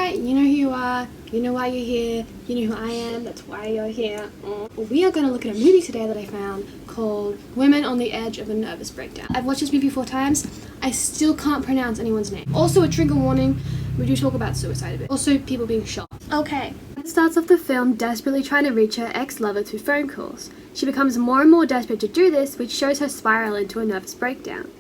Hi, you know who you are, you know why you're here, you know who I am, that's why you're here. We are going to look at a movie today that I found called Women on the Edge of a Nervous Breakdown. I've watched this movie 4 times. I still can't pronounce anyone's name. Also, a trigger warning, we do talk about suicide a bit. Also, people being shot. Okay. It starts off the film desperately trying to reach her ex-lover through phone calls. She becomes more and more desperate to do this, which shows her spiral into a nervous breakdown.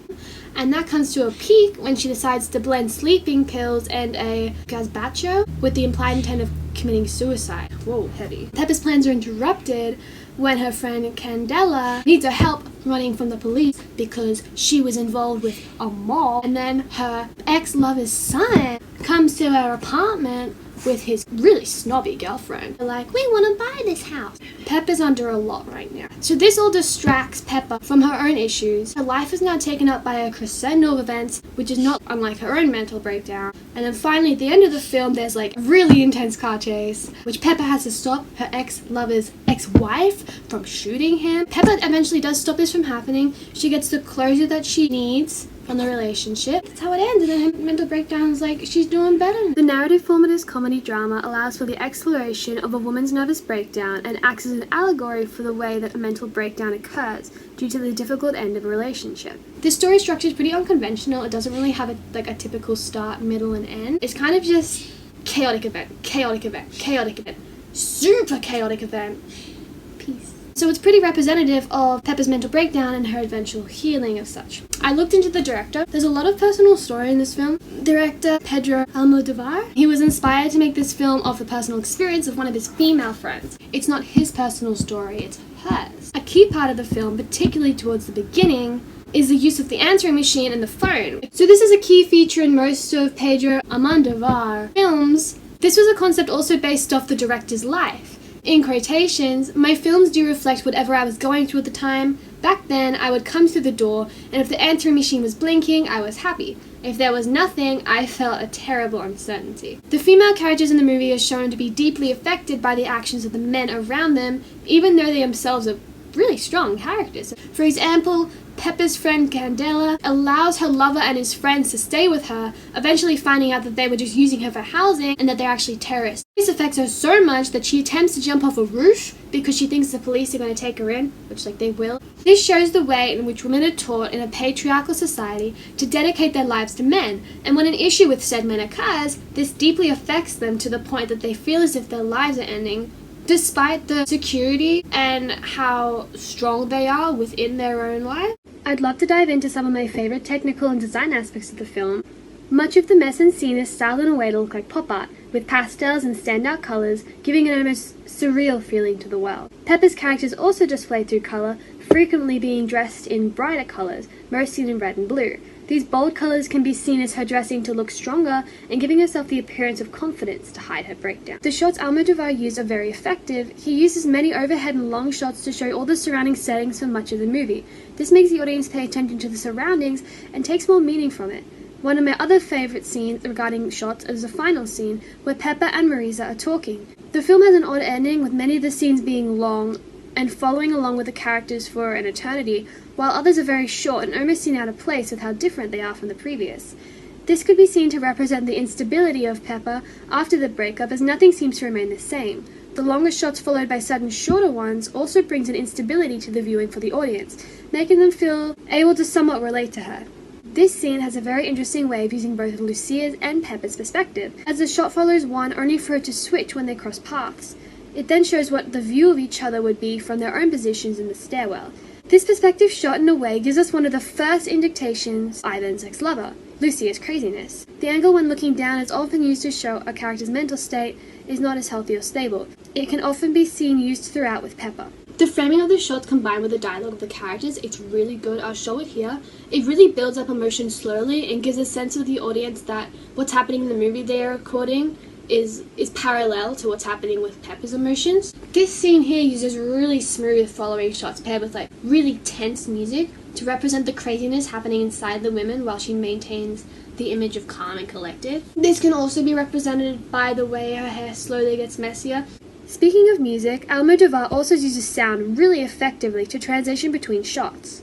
And that comes to a peak when she decides to blend sleeping pills and a gazpacho with the implied intent of committing suicide. Whoa, heavy. Pepper's plans are interrupted when her friend Candela needs her help running from the police because she was involved with a mob. And then her ex-lover's son comes to her apartment with his really snobby girlfriend. They're like, we want to buy this house. Pepper's under a lot right now. So this all distracts Pepper from her own issues. Her life is now taken up by a crescendo of events, which is not unlike her own mental breakdown. And then finally, at the end of the film, there's like a really intense car chase, which Pepper has to stop her ex-lover's ex-wife from shooting him. Pepper eventually does stop this from happening. She gets the closure that she needs from the relationship. That's how it ends, and then her mental breakdown is like she's doing better. The narrative form of this comedy drama allows for the exploration of a woman's nervous breakdown and acts as an allegory for the way that a mental breakdown occurs due to the difficult end of a relationship. This story structure is pretty unconventional. It doesn't really have a typical start, middle, and end. It's kind of just chaotic event, chaotic event, chaotic event, super chaotic event. Peace. So it's pretty representative of Pepper's mental breakdown and her eventual healing as such. I looked into the director. There's a lot of personal story in this film. Director Pedro Almodovar, he was inspired to make this film off the personal experience of one of his female friends. It's not his personal story, it's hers. A key part of the film, particularly towards the beginning, is the use of the answering machine and the phone. So this is a key feature in most of Pedro Almodovar films. This was a concept also based off the director's life. In quotations, my films do reflect whatever I was going through at the time. Back then, I would come through the door, and if the answering machine was blinking, I was happy. If there was nothing, I felt a terrible uncertainty. The female characters in the movie are shown to be deeply affected by the actions of the men around them, even though they themselves are really strong characters. For example, Pepper's friend Candela allows her lover and his friends to stay with her, eventually finding out that they were just using her for housing and that they're actually terrorists. This affects her so much that she attempts to jump off a roof because she thinks the police are going to take her in, which they will. This shows the way in which women are taught in a patriarchal society to dedicate their lives to men, and when an issue with said men occurs, this deeply affects them to the point that they feel as if their lives are ending, despite the security and how strong they are within their own life. I'd love to dive into some of my favorite technical and design aspects of the film. Much of the mess and scene is styled in a way to look like pop art, with pastels and standout colors, giving an almost surreal feeling to the world. Pepper's characters also display through color, frequently being dressed in brighter colors, most seen in red and blue. These bold colors can be seen as her dressing to look stronger and giving herself the appearance of confidence to hide her breakdown. The shots Almodovar used are very effective. He uses many overhead and long shots to show all the surrounding settings for much of the movie. This makes the audience pay attention to the surroundings and takes more meaning from it. One of my other favorite scenes regarding shots is the final scene where Pepper and Marisa are talking. The film has an odd ending, with many of the scenes being long and following along with the characters for an eternity, while others are very short and almost seem out of place with how different they are from the previous. This could be seen to represent the instability of Pepper after the breakup, as nothing seems to remain the same. The longer shots followed by sudden shorter ones also brings an instability to the viewing for the audience, making them feel able to somewhat relate to her. This scene has a very interesting way of using both Lucia's and Pepper's perspective, as the shot follows one only for it to switch when they cross paths. It then shows what the view of each other would be from their own positions in the stairwell. This perspective shot in a way gives us one of the first indications of Ivan's ex-lover, Lucia's craziness. The angle when looking down is often used to show a character's mental state is not as healthy or stable. It can often be seen used throughout with Pepper. The framing of the shots combined with the dialogue of the characters, it's really good. I'll show it here. It really builds up emotion slowly and gives a sense of the audience that what's happening in the movie they're recording is parallel to what's happening with Pepper's emotions. This scene here uses really smooth following shots paired with really tense music to represent the craziness happening inside the women while she maintains the image of calm and collected. This can also be represented by the way her hair slowly gets messier. Speaking of music, Almodovar also uses sound really effectively to transition between shots.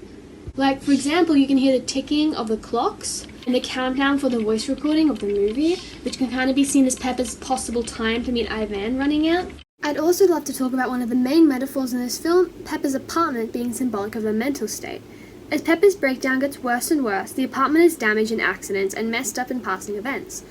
Like, for example, you can hear the ticking of the clocks and the countdown for the voice recording of the movie, which can kind of be seen as Pepper's possible time to meet Ivan running out. I'd also love to talk about one of the main metaphors in this film, Pepper's apartment being symbolic of her mental state. As Pepper's breakdown gets worse and worse, the apartment is damaged in accidents and messed up in passing events.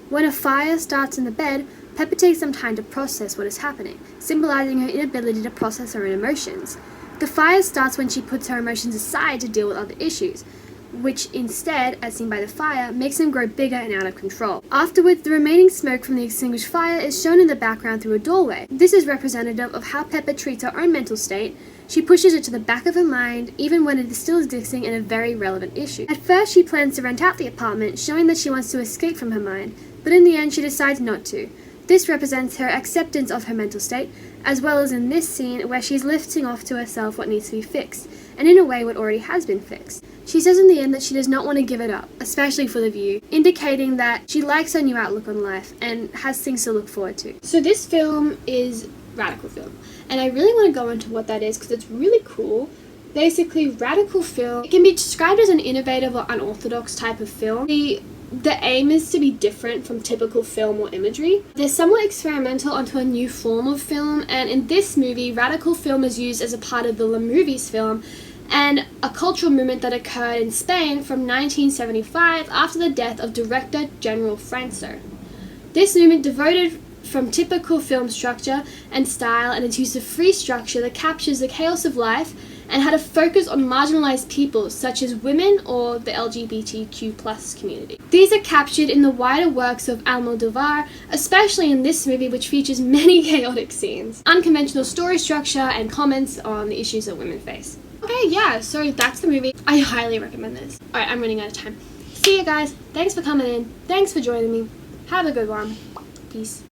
When a fire starts in the bed, Pepper takes some time to process what is happening, symbolizing her inability to process her own emotions. The fire starts when she puts her emotions aside to deal with other issues, which instead, as seen by the fire, makes them grow bigger and out of control. Afterwards, the remaining smoke from the extinguished fire is shown in the background through a doorway. This is representative of how Pepper treats her own mental state. She pushes it to the back of her mind, even when it is still existing in a very relevant issue. At first, she plans to rent out the apartment, showing that she wants to escape from her mind, but in the end, she decides not to. This represents her acceptance of her mental state, as well as in this scene where she's lifting off to herself what needs to be fixed, and in a way what already has been fixed. She says in the end that she does not want to give it up, especially for the view, indicating that she likes her new outlook on life and has things to look forward to. So this film is radical film, and I really want to go into what that is because it's really cool. Basically, radical film, it can be described as an innovative or unorthodox type of film. The aim is to be different from typical film or imagery. They're somewhat experimental onto a new form of film, and in this movie, radical film is used as a part of the movies film and a cultural movement that occurred in Spain from 1975 after the death of Director General Franco. This movement devoted from typical film structure and style and its use of free structure that captures the chaos of life and had a focus on marginalized people such as women or the LGBTQ+ community. These are captured in the wider works of Almodovar, especially in this movie, which features many chaotic scenes, unconventional story structure, and comments on the issues that women face. Okay, yeah, so that's the movie. I highly recommend this. Alright, I'm running out of time. See you guys. Thanks for coming in. Thanks for joining me. Have a good one. Peace.